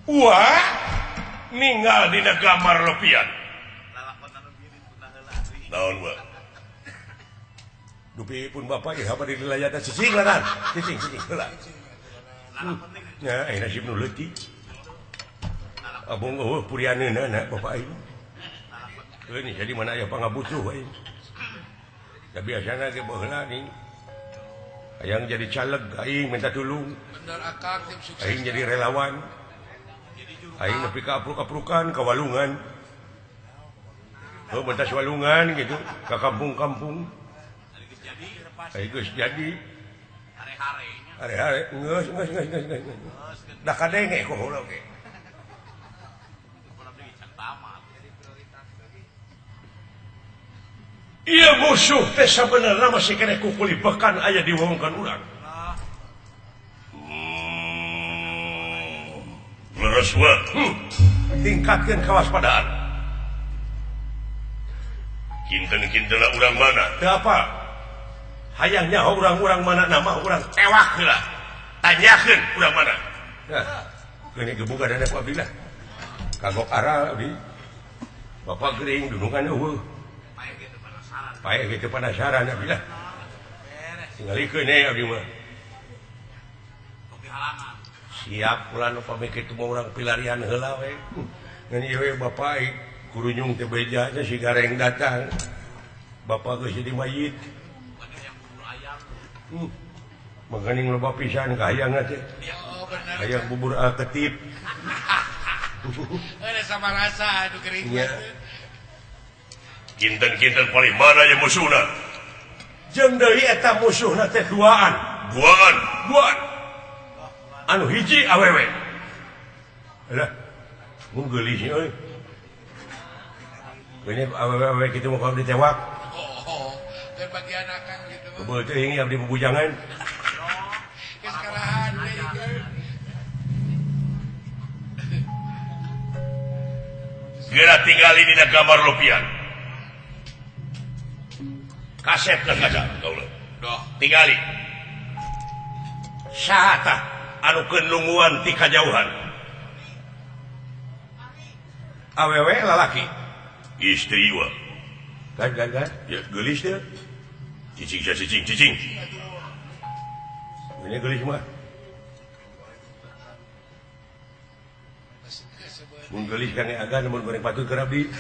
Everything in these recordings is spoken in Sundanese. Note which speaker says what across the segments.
Speaker 1: Wah meninggal di gambar lepian Dupi pun bapak ya apa di wilayah cicing lah cicing ya nasib nu leutik abang purianeuna na bapak ini jadi mana aya pangabutuh aing da biasana ge baheula ning hayang jadi caleg aing minta tulung bener akang tim sukses aing jadi relawan aing nepi ka apruk-aprukan ka walungan bentas walungan gitu ka kampung-kampung aing geus jadi hari-hari geus da kadenge kok heula ge iya musuh teh sabenerna masih kena kukulibekan aya di wewengkon urang leres wa tingkatkeun kewaspadaan kinten-kintenna urang mana teu apa hayang nyaho urang-urang mana nama urang tewak heula tanyakeun urang mana nah geuni gebuga dana ku abdi lah kagok ara abdi bapak geuring dunungan eueuh pae gitu penasaran abdi lah tingalikeun abdi mah siap ulah nu pami kitu mah urang pilarian heula we ngan ieu we bapak kurunyung teh bejanya si gareng datang bapak geus jadi mayit mangganing loba pisan ka hayangna teh hayang bubur ketip ada sama rasa anu gering kinten-kinten paling mana yang musuhna jeung deui eta musuhna teh duaan anu hiji awewe alah mun geulis euy ini awewe kitu mah abdi tewak dan bagian akang gitu beuh teuing abdi bubujangan geus karahan geura tinggali dina gambar lopian kasep dan kaca doh tinggali saha anu kenunguan ti kajauhan awewe lalaki istri wa kan ya geulis teh cicing ini geulis mah mun geulis kan agan mun goreng patut keur abdi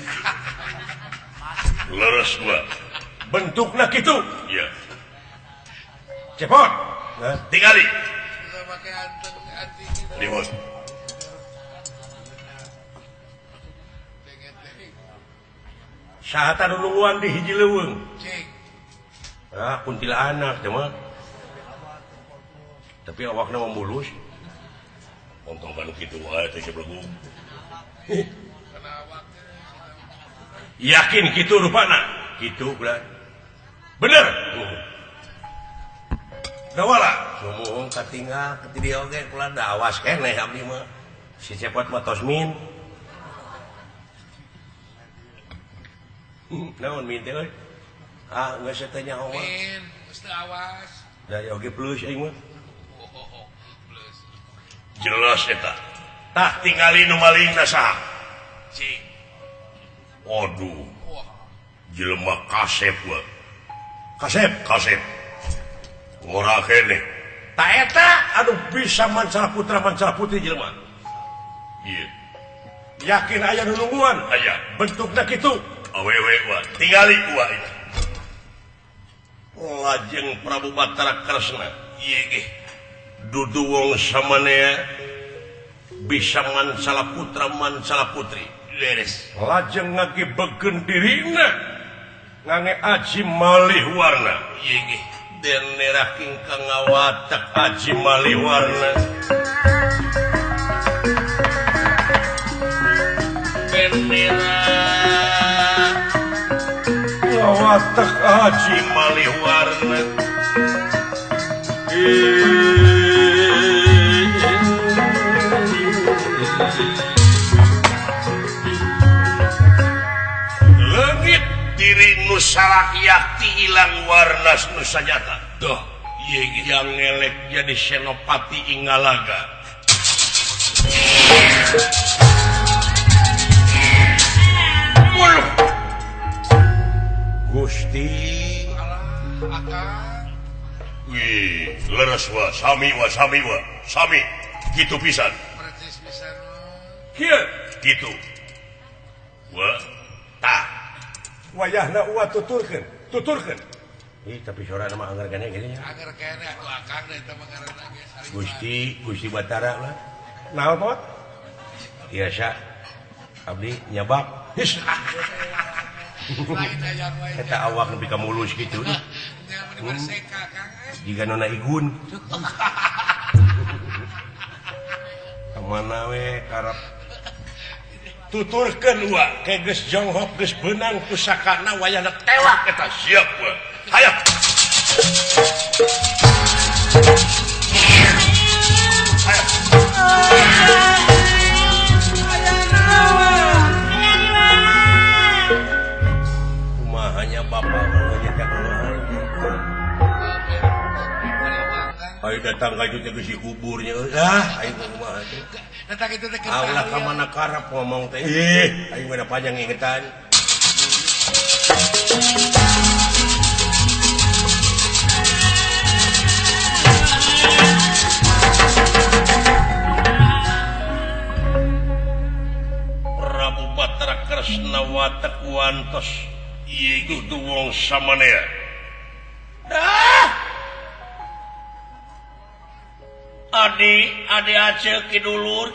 Speaker 1: leres wa bentukna kitu iya cepot tinggali limut saha nulunguan di hiji leuweung kuntilanak teh mah tapi awakna mah mulus ontong kanu kitu wae teh sebelum yakin kitu rupana kitu ulah bener dawala ngomong katinggal ti dieu oge kula da awas keneh abdi mah si cepot mah tosmin naon min teh euy geus teh nyaho mah min geus teu awas da oge plus aing mah jelas eta tah tingali nu malingna saha cing waduh jelema kasep wa kasep ngora kene ta eta anu bisa mancala putra mancala putri jelema ieu yakin aya nulunguan aya bentukna kitu awewe wa tingali wa itu lajeng Prabu Batara Kresna ieu ge dudu wong samanea bisa mancala putra mancala putri leres lajeng ngagebeukeun dirina ngange aji malih warna ieu ge den neraking kang ngawatek aji malih warna ben ngawatek aji malih warna leungit diri nu Nusarakyakti hilang warna nusa nyata yang ngelek jadi Senopati Ingalaga Gusti wih leres wa sami gitu pisan gitu
Speaker 2: wayahna uwa tuturkeun tapi sora mah anggar kene gini ya
Speaker 3: atuh akang eta mah ngaranna
Speaker 2: ge Gusti Batara lah naon pot biasa abdi nyabak eta awak nepi ka mulus kitu jika nona igun kamana we karep tuturkeun wa ke geus jonghok geus beunang pusakana wayahna tewak eta
Speaker 1: siap wa hayang
Speaker 2: kumahanya bapak nyetak ayo datang ka itu ke si kuburnya ayo kumaha teh
Speaker 3: datang itu teh
Speaker 2: Allah ka mana karep ngomong teh ayo mana panjang ingetan
Speaker 1: Prabu Batara Kresna watak wantos ieu tuh wong samanea Adi aceh kidulur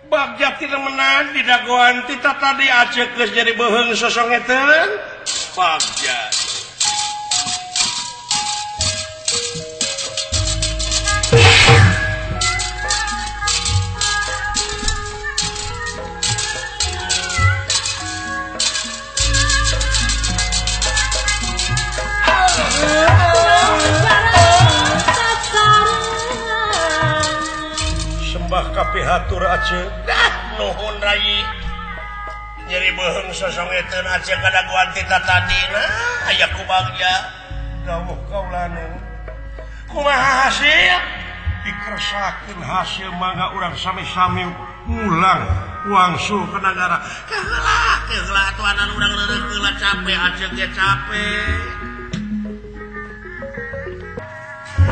Speaker 1: Bagja tina menang di dagoan tita tadi aceh geus jadi beheung sosongeteun Bagja
Speaker 2: kapihatur Aceh
Speaker 1: nuhun rai nyeri beheung sosongeteun Aceh kadaguan tita tadi aya ku Bagja
Speaker 2: dawuh kaulana kumaha hasil dikeresakeun hasil mangga urang sami-sami ngulang wangsul ke negara
Speaker 1: keheula atuanan urang leureuh heula capek Aceh ge capek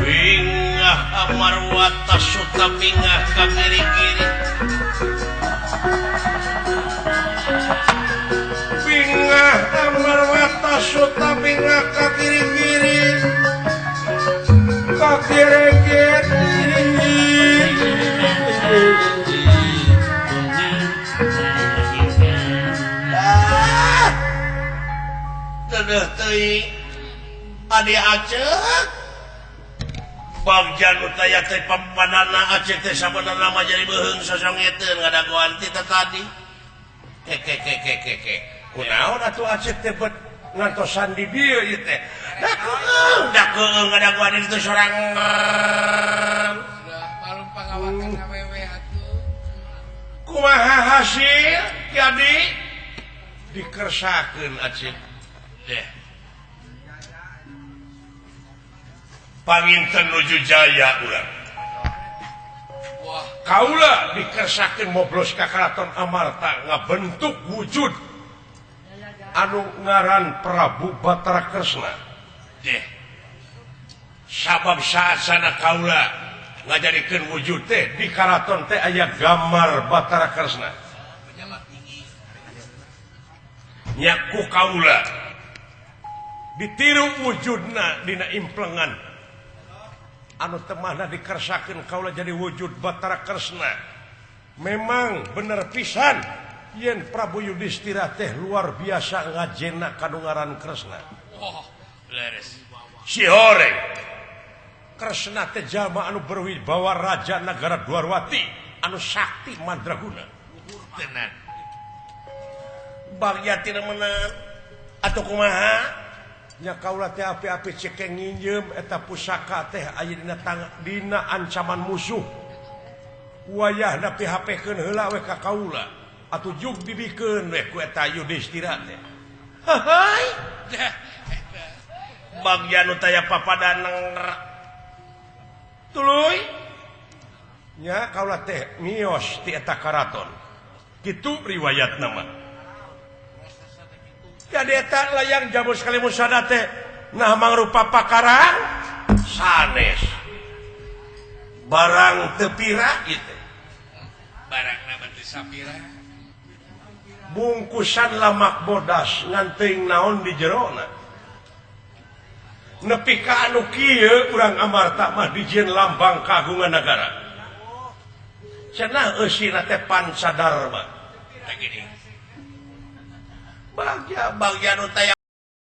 Speaker 1: Bingah amarwata suta bingah ka kiri-kiri
Speaker 2: Bingah amarwata suta bingah ka kiri-kiri ka kiri-kiri
Speaker 1: Dedeh teuing adi Aceh Bagja nu taya teh pampanana Aceh teh sabenerna mah jadi beheung sosongeteun ngadagoan tita tadi.
Speaker 2: Kunaon atuh Aceh teh bet ngantosan di dieu ieu teh.
Speaker 1: Da keung ngadagoan itu sorangan.
Speaker 3: Palung pangawakan awewe atuh.
Speaker 1: Kumaha hasil jadi dikersakeun Aceh. Panginten nuju jaya urang.
Speaker 3: Wah,
Speaker 2: kaula dikersakeun moblos ka Karaton Amarta ngabentuk wujud anu ngaran Prabu Batara Kresna. Sabab saasana kaula ngajadikeun wujud teh di karaton teh aya gambar Batara Kresna. Nya ku kaula ditiru wujudna dina implengan anu temahna dikersakeun kaula jadi wujud Batara Kresna. Memang bener pisan yen Prabu Yudhistira teh luar biasa ngajena kadungaran Kresna.
Speaker 3: wah, leres.
Speaker 1: Si horeng
Speaker 2: Kresna teh jalma anu berwibawa raja nagara Dwarwati anu sakti mandraguna.
Speaker 3: Tenan.
Speaker 1: Bagja tina meunang atuh kumaha?
Speaker 2: Nya kaula teh api-api cekeng nginjem eta pusaka teh aya dina ancaman musuh. Wayahna PHP-keun heula we ka kaula. atuh juk dibikeun we ku eta Yudhistira teh. Bagian nu taya papadan tuluy nya kaula teh mios ti eta karaton. Kitu riwayat nama. Jadi eta layang jamu sekali musada teh nah mangrupa pakarang sanes. Barang tepira gitu.
Speaker 3: Barang nama teu sapira.
Speaker 2: Bungkusan lamak bodas nganting naon di jerona. Nepi ka anu kieu urang amarta mah dijieun lambang kagungan negara. Cenah eusina teh pancadarma.
Speaker 3: Gini.
Speaker 2: Bagian nu taya